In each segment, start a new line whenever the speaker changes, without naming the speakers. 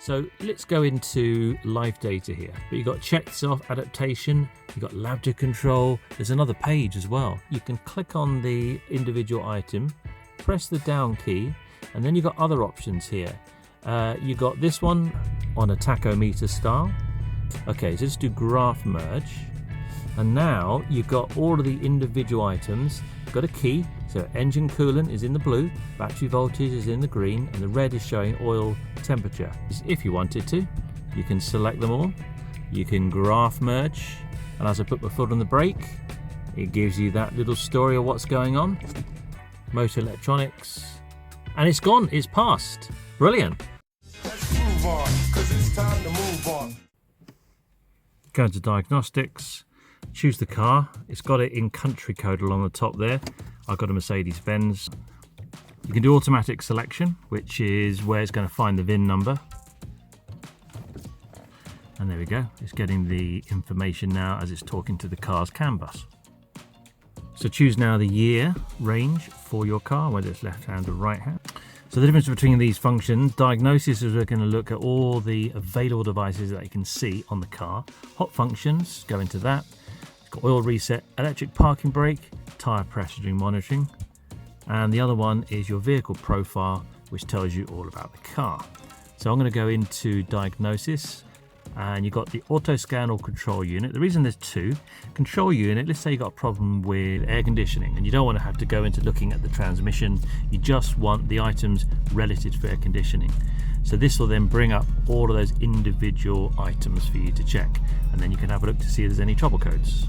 So let's go into live data here. But you've got checks off adaptation, you've got lab to control. There's another page as well. You can click on the individual item, press the down key, and then you've got other options here. You've got this one on a tachometer style. Okay, so let's do graph merge. And now you've got all of the individual items. You've got a key, so engine coolant is in the blue, battery voltage is in the green, and the red is showing oil temperature. If you wanted to, you can select them all. You can graph merge, and as I put my foot on the brake, it gives you that little story of what's going on. Motor electronics, and it's gone, it's passed. Brilliant.
Let's move on, 'cause it's time to move on.
Go to diagnostics. Choose the car. It's got it in country code along the top there. I've got a Mercedes-Benz. You can do automatic selection, which is where it's going to find the VIN number. And there we go. It's getting the information now as it's talking to the car's CAN bus. So choose now the year range for your car, whether it's left hand or right hand. So the difference between these functions, diagnosis is we're going to look at all the available devices that you can see on the car. Hot functions, go into that. It's got oil reset, electric parking brake, tyre pressure monitoring. And the other one is your vehicle profile, which tells you all about the car. So I'm going to go into diagnosis, and you've got the auto scan or control unit. The reason there's two, control unit, let's say you've got a problem with air conditioning and you don't want to have to go into looking at the transmission, you just want the items relative to air conditioning. So this will then bring up all of those individual items for you to check, and then you can have a look to see if there's any trouble codes.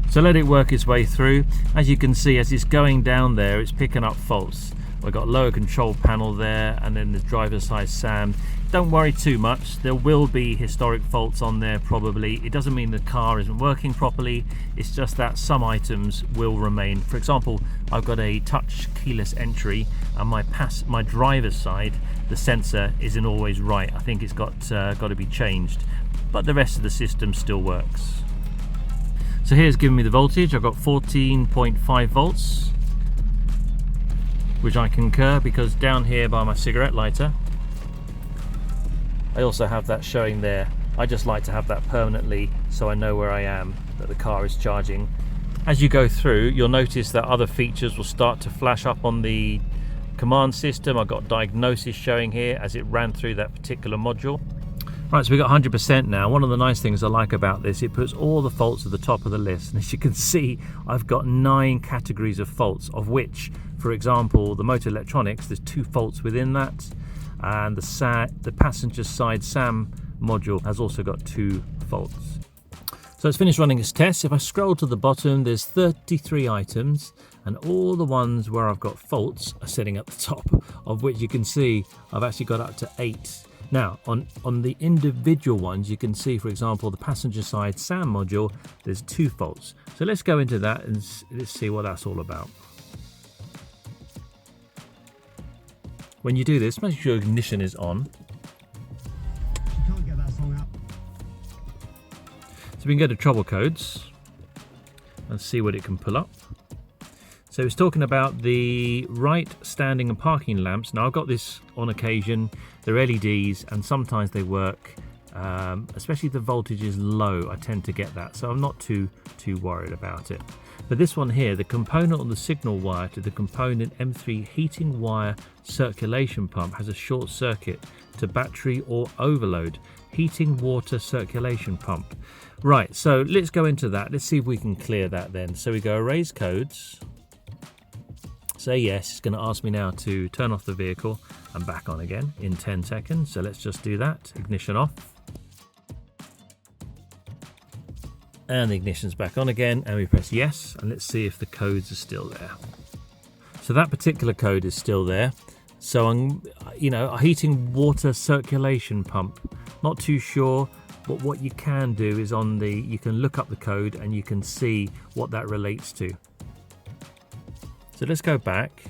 So let it work its way through. As you can see, as it's going down there, it's picking up faults. We've got lower control panel there, and then the driver's side SAM. Don't worry too much. There will be historic faults on there probably. It doesn't mean the car isn't working properly. It's just that some items will remain. For example, I've got a touch keyless entry, and my driver's side, the sensor isn't always right. I think it's got to be changed, but the rest of the system still works. So here's giving me the voltage. I've got 14.5 volts, which I concur, because down here by my cigarette lighter, I also have that showing there. I just like to have that permanently so I know where I am, that the car is charging. As you go through, you'll notice that other features will start to flash up on the command system. I've got diagnosis showing here as it ran through that particular module. Right, so we've got 100% now. One of the nice things I like about this, it puts all the faults at the top of the list. And as you can see, I've got 9 categories of faults, of which, for example, the motor electronics, there's 2 faults within that. And the passenger side SAM module has also got 2 faults. So it's finished running its test. If I scroll to the bottom, there's 33 items, and all the ones where I've got faults are sitting at the top, of which you can see I've actually got up to 8. Now, on the individual ones, you can see, for example, the passenger side SAM module, there's 2 faults. So let's go into that and let's see what that's all about. When you do this, make sure your ignition is on.
Can't get that song up.
So we can go to trouble codes and see what it can pull up. So it's talking about the right standing and parking lamps. Now I've got this on occasion. They're LEDs and sometimes they work, especially if the voltage is low. I tend to get that, so I'm not too worried about it. But this one here, the component on the signal wire to the component M3 heating wire circulation pump has a short circuit to battery or overload. Heating water circulation pump. Right, so let's go into that. Let's see if we can clear that then. So we go erase codes. Say yes. It's going to ask me now to turn off the vehicle and back on again in 10 seconds. So let's just do that. Ignition off. And the ignition's back on again, and we press yes, and let's see if the codes are still there. So that particular code is still there. So a heating water circulation pump. Not too sure, but what you can do is you can look up the code and you can see what that relates to. So let's go back.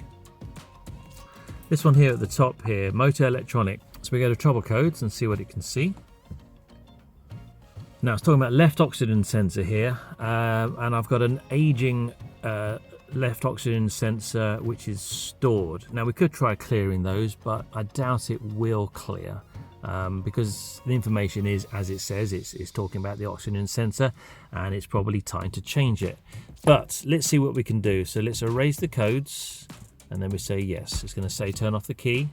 This one here at the top here, motor electronic. So we go to trouble codes and see what it can see. Now it's talking about left oxygen sensor here, and I've got an aging left oxygen sensor which is stored. Now we could try clearing those, but I doubt it will clear because the information is as it says. It's talking about the oxygen sensor, and it's probably time to change it. But let's see what we can do. So let's erase the codes, and then we say yes. It's going to say turn off the key.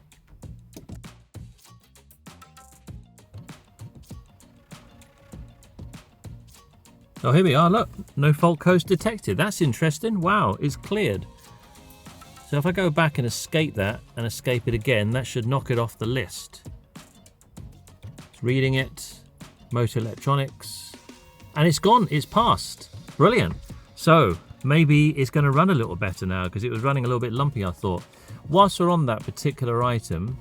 Oh, here we are, look, no fault codes detected. That's interesting. Wow, it's cleared. So if I go back and escape that and escape it again, that should knock it off the list. It's reading it, motor electronics, and it's gone, it's passed. Brilliant. So maybe it's going to run a little better now, because it was running a little bit lumpy, I thought. Whilst we're on that particular item,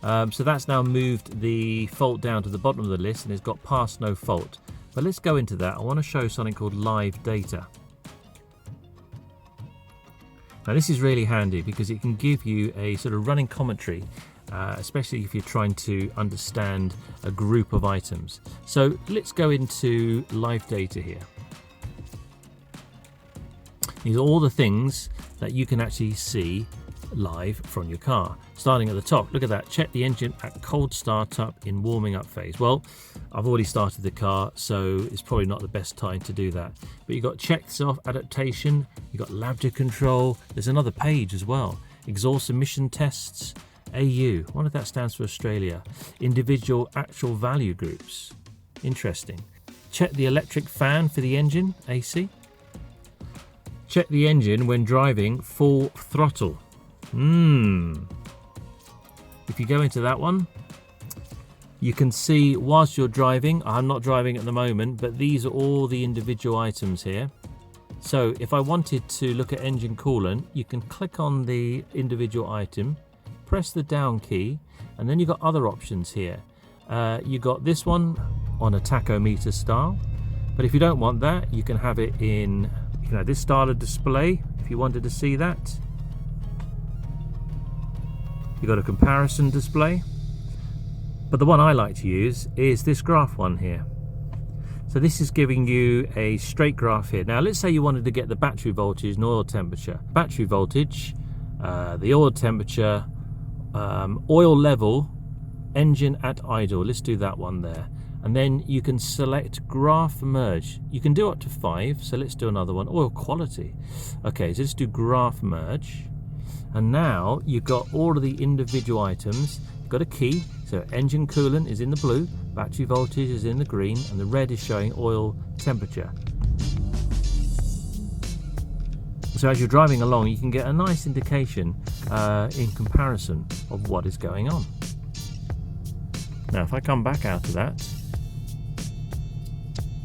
so that's now moved the fault down to the bottom of the list, and it's got pass no fault. But let's go into that. I want to show something called live data. Now this is really handy because it can give you a sort of running commentary, especially if you're trying to understand a group of items. So let's go into live data here. These are all the things that you can actually see live from your car. Starting at the top, look at that. Check the engine at cold startup in warming up phase. Well, I've already started the car, so it's probably not the best time to do that. But you've got check self adaptation, you've got lambda control. There's another page as well. Exhaust emission tests, AU. I wonder if that stands for Australia. Individual actual value groups. Interesting. Check the electric fan for the engine, AC. Check the engine when driving full throttle. If you go into that one, you can see whilst you're driving, I'm not driving at the moment, but these are all the individual items here. So if I wanted to look at engine coolant, you can click on the individual item, press the down key, and then you've got other options here. You got this one on a tachometer style, but if you don't want that, you can have it in, you know, this style of display if you wanted to see that. You've got a comparison display, but the one I like to use is this graph one here. So this is giving you a straight graph here. Now let's say you wanted to get the battery voltage and oil temperature. Battery voltage, the oil temperature, oil level, engine at idle. Let's do that one there. And then you can select graph merge. You can do up to 5, so let's do another one. Oil quality. Okay, so let's do graph merge. And now you've got all of the individual items. You've got a key, so engine coolant is in the blue, battery voltage is in the green, and the red is showing oil temperature. So as you're driving along, you can get a nice indication in comparison of what is going on. Now if I come back out of that,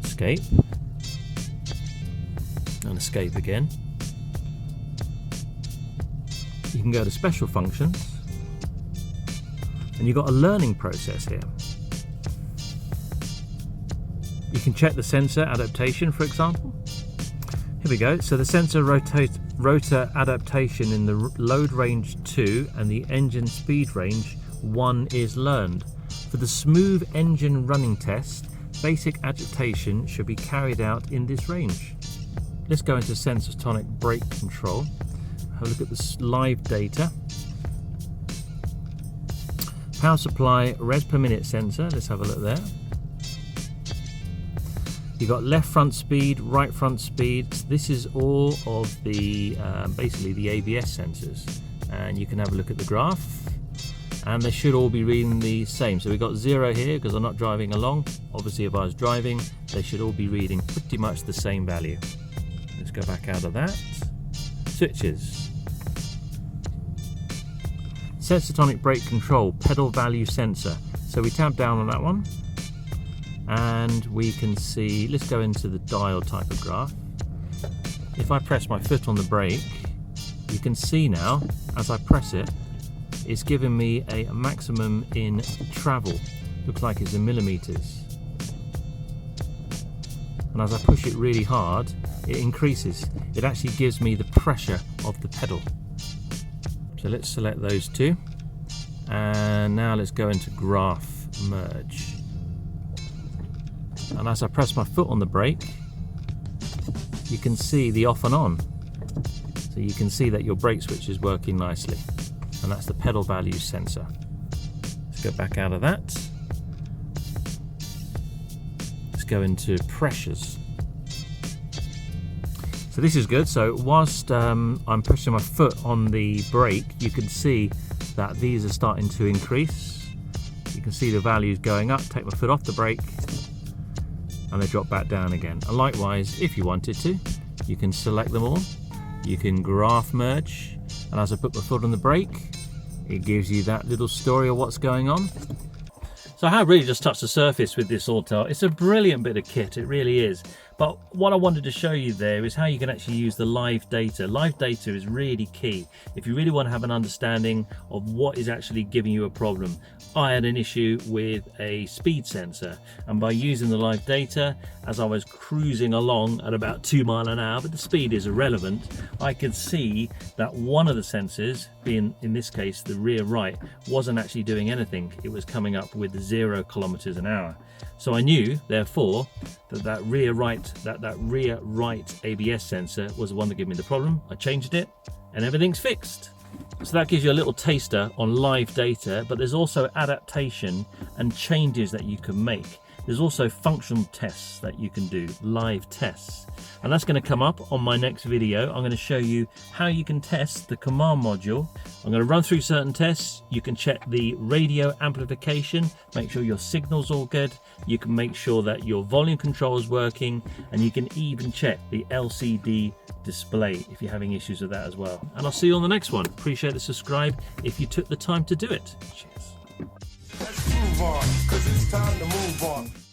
escape, and escape again, you can go to special functions, and you've got a learning process here. You can check the sensor adaptation, for example. Here we go. So the sensor rotor adaptation in the load range 2 and the engine speed range 1 is learned. For the smooth engine running test, basic adaptation should be carried out in this range. Let's go into sensor-tonic brake control. Have a look at this live data. Power supply res per minute sensor. Let's have a look there. You've got left front speed, right front speed. This is all of the basically the ABS sensors, and you can have a look at the graph, and they should all be reading the same. So we've got 0 here because I'm not driving along. Obviously if I was driving, they should all be reading pretty much the same value. Let's go back out of that. Switches. Sensor-tonic brake control, pedal value sensor. So we tap down on that one, and we can see, let's go into the dial type of graph. If I press my foot on the brake, you can see now, as I press it, it's giving me a maximum in travel. Looks like it's in millimeters. And as I push it really hard, it increases. It actually gives me the pressure of the pedal. So let's select those two. And now let's go into graph merge. And as I press my foot on the brake, you can see the off and on. So you can see that your brake switch is working nicely, and that's the pedal value sensor. Let's go back out of that. Let's go into pressures. So this is good. So whilst I'm pushing my foot on the brake, you can see that these are starting to increase. You can see the values going up. Take my foot off the brake and they drop back down again. And likewise, if you wanted to, you can select them all. You can graph merge, and as I put my foot on the brake, it gives you that little story of what's going on. So I have really just touched the surface with this Autel. It's a brilliant bit of kit, it really is. But what I wanted to show you there is how you can actually use the live data. Live data is really key if you really want to have an understanding of what is actually giving you a problem. I had an issue with a speed sensor, and by using the live data, as I was cruising along at about 2 miles an hour, but the speed is irrelevant, I could see that one of the sensors, being in this case the rear right, wasn't actually doing anything. It was coming up with 0 kilometers an hour. So I knew, therefore, that rear right ABS sensor was the one that gave me the problem. I changed it and everything's fixed. So that gives you a little taster on live data, but there's also adaptation and changes that you can make. There's also functional tests that you can do, live tests. And that's going to come up on my next video. I'm going to show you how you can test the command module. I'm going to run through certain tests. You can check the radio amplification, make sure your signal's all good. You can make sure that your volume control is working, and you can even check the LCD display if you're having issues with that as well. And I'll see you on the next one. Appreciate the subscribe if you took the time to do it. Cheers.
Let's move on, 'cause it's time to move on.